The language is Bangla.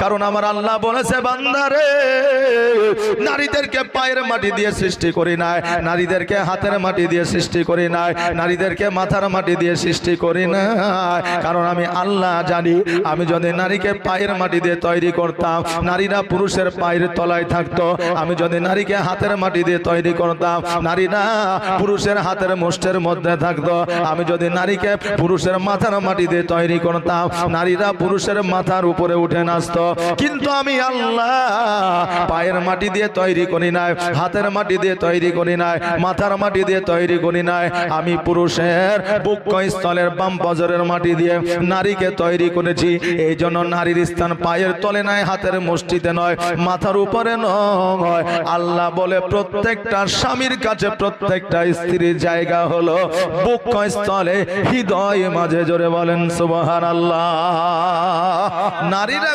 কারণ আমার আল্লাহ বলেছে বান্দারে নারীদেরকে পায়ের মাটি দিয়ে সৃষ্টি করি নাই, নারীদেরকে হাতের মাটি দিয়ে সৃষ্টি করি নাই, নারীদেরকে মাথার মাটি দিয়ে সৃষ্টি করি নাই। কারণ আমি আল্লাহ জানি আমি যদি নারীকে পায়ের মাটি দিয়ে তৈরি করতাম নারীরা পুরুষের পায়ের তলায় থাকতো, আমি যদি নারীকে হাতের মাটি দিয়ে তৈরি করতাম নারীরা পুরুষের হাতের মুষ্টের মধ্যে থাকতো, আমি যদি নারীকে পুরুষের মাথার মাটি দিয়ে তৈরি করতাম নারীরা পুরুষের মাথার উপরে উঠে নাচতো। কিন্তু আমি আল্লাহ পায়ের মাটি দিয়ে তৈরি করি নাই, হাতের মাটি দিয়ে তৈরি করি নাই, মাথার মাটি দিয়ে তৈরি করি নাই, আমি পুরুষের বুকস্থলের বাম বজরের মাটি দিয়ে নারীকে তৈরি করেছি। এই জন্য নারীর স্থান পায়ের তলে নয়, হাতের মুষ্টিতে নয়, মাথার উপরে নয়। আল্লাহ বলে প্রত্যেকটা স্বামীর কাছে প্রত্যেকটা স্ত্রীর জায়গা হলো বুকস্থলে, হৃদয় মাঝে। জোরে বলেন সুবহানাল্লাহ। নারীরা